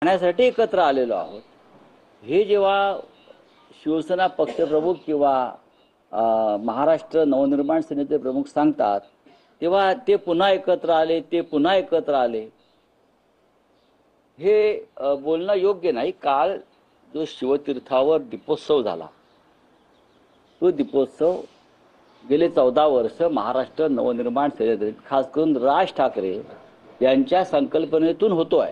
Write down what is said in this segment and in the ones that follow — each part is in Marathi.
पाहण्यासाठी एकत्र आलेलो आहोत। हे जेव्हा शिवसेना पक्षप्रमुख किंवा महाराष्ट्र नवनिर्माण सेनेचे प्रमुख सांगतात तेव्हा ते पुन्हा एकत्र आले, ते पुन्हा एकत्र आले, हे बोलणं योग्य नाही। काल जो शिवतीर्थावर दीपोत्सव झाला, तो दीपोत्सव गेले 14 वर्ष महाराष्ट्र नवनिर्माण सेनेत खास करून राज ठाकरे यांच्या संकल्पनेतून होतोय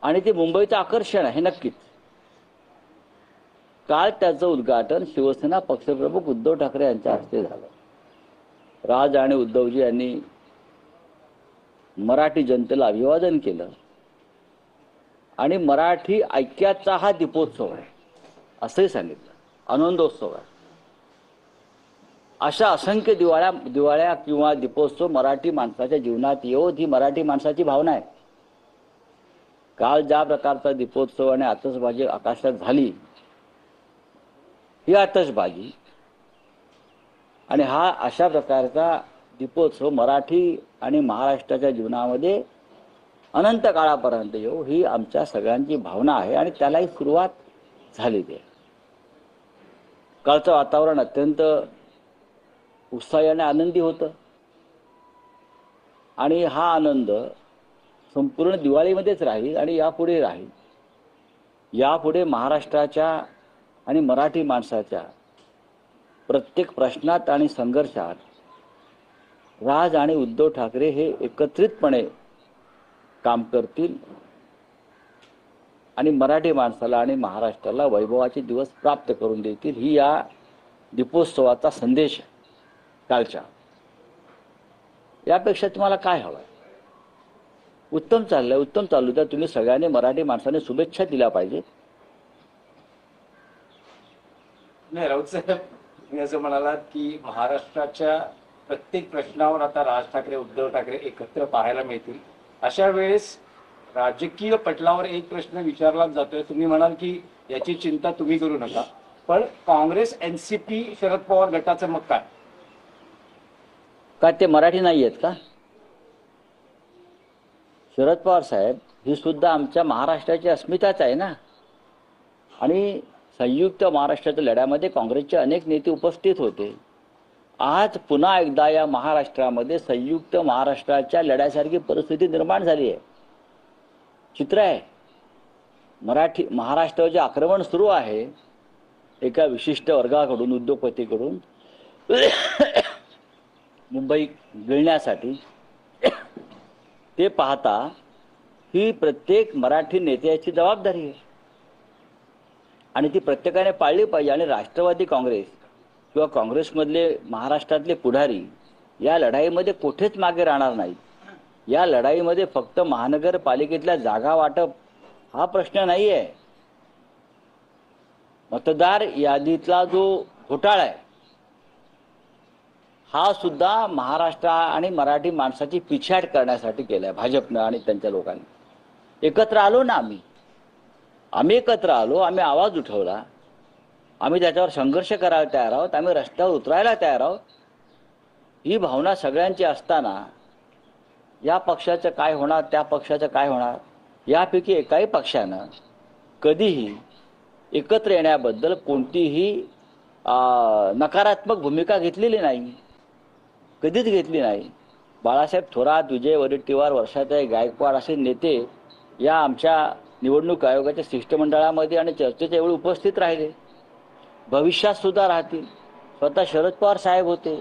आणि ते मुंबईचं आकर्षण आहे नक्कीच। काल त्याचं उद्घाटन शिवसेना पक्षप्रमुख उद्धव ठाकरे यांच्या हस्ते झालं। राज आणि उद्धवजी यांनी मराठी जनतेला अभिवादन केलं आणि मराठी ऐक्याचा हा दीपोत्सव आहे असंही सांगितलं, आनंदोत्सव आहे। अशा असंख्य दिवाळ्या किंवा दीपोत्सव मराठी माणसाच्या जीवनात येवो, ही मराठी माणसाची भावना आहे। काल ज्या प्रकारचा दीपोत्सव आणि आतषबाजी आकाशात झाली, ही आतषबाजी आणि हा अशा प्रकारचा दीपोत्सव मराठी आणि महाराष्ट्राच्या जीवनामध्ये अनंत काळापर्यंत येऊ, ही आमच्या सगळ्यांची भावना आहे आणि त्यालाही सुरुवात झालेली आहे। कालचं वातावरण अत्यंत उत्साही आणि आनंदी होतं आणि हा आनंद संपूर्ण दिवाळीमध्येच राहील आणि यापुढे राहील। यापुढे महाराष्ट्राच्या आणि मराठी माणसाच्या प्रत्येक प्रश्नात आणि संघर्षात राज आणि उद्धव ठाकरे हे एकत्रितपणे काम करतील आणि मराठी माणसाला आणि महाराष्ट्राला वैभवाचे दिवस प्राप्त करून देतील, ही या दीपोत्सवाचा संदेश आहे कालच्या। यापेक्षा तुम्हाला काय हवंय? उत्तम चाललंय, उत्तम चालू द्या। तुम्ही सगळ्यांनी मराठी माणसाने शुभेच्छा दिल्या पाहिजेत। नाही राऊत साहेब, तुम्ही असं म्हणालात की महाराष्ट्राच्या प्रत्येक प्रश्नावर आता राज ठाकरे उद्धव ठाकरे एकत्र पाहायला मिळतील। अशा वेळेस राजकीय पटलावर एक प्रश्न विचारला जातोय, तुम्ही म्हणाल की याची चिंता तुम्ही करू नका, पण काँग्रेस एनसीपी शरद पवार गटाचं मग काय? का ते मराठी नाही आहेत का? शरद पवार साहेब ही सुद्धा आमच्या महाराष्ट्राची अस्मिताच आहे ना। आणि संयुक्त महाराष्ट्राच्या लढ्यामध्ये काँग्रेसचे अनेक नेते उपस्थित होते। आज पुन्हा एकदा या महाराष्ट्रामध्ये संयुक्त महाराष्ट्राच्या लढ्यासारखी परिस्थिती निर्माण झाली आहे। चित्र आहे, महाराष्ट्रावर जे आक्रमण सुरू आहे एका विशिष्ट वर्गाकडून, उद्योगपतीकडून मुंबई गिळण्यासाठी, ते पाहता ही प्रत्येक मराठी नेत्याची जबाबदारी आहे आणि ती प्रत्येकाने पाळली पाहिजे। आणि राष्ट्रवादी काँग्रेस किंवा काँग्रेसमधले महाराष्ट्रातले पुढारी या लढाईमध्ये कुठेच मागे राहणार नाहीत। या लढाईमध्ये फक्त महानगरपालिकेतल्या जागा वाटप हा प्रश्न नाही आहे। मतदार यादीतला जो घोटाळा आहे हा सुद्धा महाराष्ट्र आणि मराठी माणसाची पिछेहाट करण्यासाठी केलाय भाजपनं आणि त्यांच्या लोकांनी। एकत्र आलो ना, आम्ही एकत्र आलो, आम्ही आवाज उठवला, आम्ही त्याच्यावर संघर्ष करायला तयार आहोत, आम्ही रस्त्यावर उतरायला तयार आहोत। ही भावना सगळ्यांची असताना या पक्षाचं काय होणार, त्या पक्षाचं काय होणार, यापैकी एकाही पक्षानं कधीही एकत्र येण्याबद्दल कोणतीही नकारात्मक भूमिका घेतलेली नाही, कधीच घेतली नाही। बाळासाहेब थोरात, विजय वडेट्टीवार, वर्षाताई गायकवाड असे नेते या आमच्या निवडणूक आयोगाच्या शिष्टमंडळामध्ये आणि चर्चेच्या वेळी उपस्थित राहिले, भविष्यात सुद्धा राहतील। स्वतः शरद पवार साहेब होते,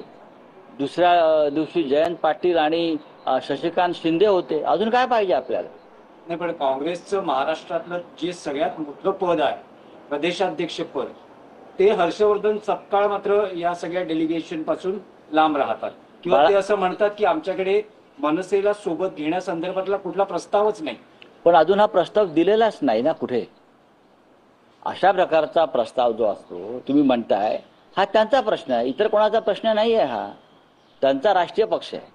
दुसऱ्या दिवशी जयंत पाटील आणि शशिकांत शिंदे होते। अजून काय पाहिजे आपल्याला? नाही, पण काँग्रेसचं महाराष्ट्रातलं जे सगळ्यात मोठं पद आहे प्रदेशाध्यक्ष पद, ते हर्षवर्धन सपकाळ मात्र या सगळ्या डेलिगेशन पासून लांब राहतात किंवा ते असं म्हणतात की आमच्याकडे मनसेला सोबत घेण्यासंदर्भातला कुठला प्रस्तावच नाही। पण अजून हा प्रस्ताव दिलेलाच नाही ना कुठे। अशा प्रकारचा प्रस्ताव जो असतो तुम्ही म्हणताय हा त्यांचा प्रश्न आहे, इतर कोणाचा प्रश्न नाही आहे। हा त्यांचा राष्ट्रीय पक्ष आहे,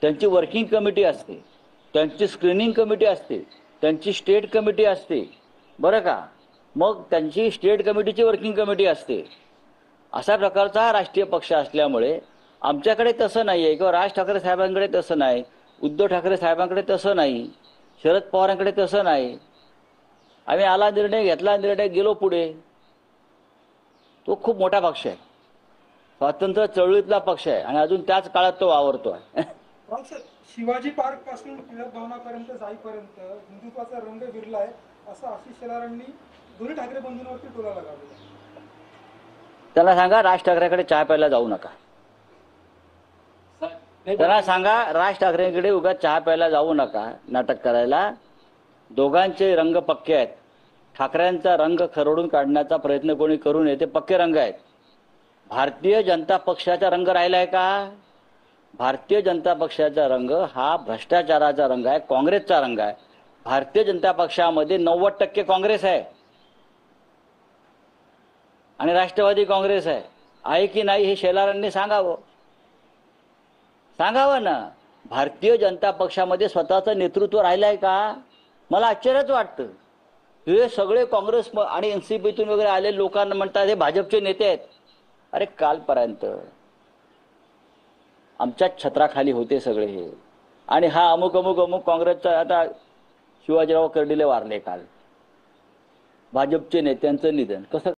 त्यांची वर्किंग कमिटी असते, त्यांची स्क्रीनिंग कमिटी असते, त्यांची स्टेट कमिटी असते, बरं का, मग त्यांची स्टेट कमिटीची वर्किंग कमिटी असते। अशा प्रकारचा हा राष्ट्रीय पक्ष असल्यामुळे आमच्याकडे तसं नाही आहे किंवा राज ठाकरे साहेबांकडे तसं नाही, उद्धव ठाकरे साहेबांकडे तसं नाही। शरद पवारांकडे तसं नाही. आम्ही आला निर्णय घेतला, निर्णय गेलो पुढे. तो खूप मोठा पक्ष आहे, स्वातंत्र्य चळवळीतला पक्ष आहे आणि अजून त्याच काळात तो वावरतोय. राऊत साहेब, शिवाजी पार्क पासून टिळक भवनापर्यंत जाईपर्यंत हिंदुत्वाचा रंग विरलाय असं आशिष शेलारांनी दोन्ही ठाकरे बंधूंवरती टोला लगावला. त्यांना सांगा राज ठाकरेकडे चहा प्यायला जाऊ नका. त्यांना सांगा राज ठाकरेंकडे उगाच चहा प्यायला जाऊ नका, नाटक करायला. दोघांचे रंग पक्के आहेत. ठाकरेंचा रंग खरडून काढण्याचा प्रयत्न कोणी करू नये, ते पक्के रंग आहेत. भारतीय जनता पक्षाचा रंग राहिलाय का? भारतीय जनता पक्षाचा रंग हा भ्रष्टाचाराचा रंग आहे, काँग्रेसचा रंग आहे. भारतीय जनता पक्षामध्ये 90% काँग्रेस आहे आणि राष्ट्रवादी काँग्रेस आहे की नाही हे शेलारांनी सांगावं. सांगावं ना. भारतीय जनता पक्षामध्ये स्वतःचं नेतृत्व राहिलंय का? मला आश्चर्यच वाटतं. हे सगळे काँग्रेस आणि एनसीपीतून वगैरे आले लोकांना म्हणतात हे भाजपचे नेते आहेत. अरे कालपर्यंत आमच्याच छत्राखाली होते सगळे हे. आणि हा अमुक अमुक अमुक काँग्रेसचा, आता शिवाजीराव कर्डिले वारले काल, भाजपचे नेत्यांचं निधन कसं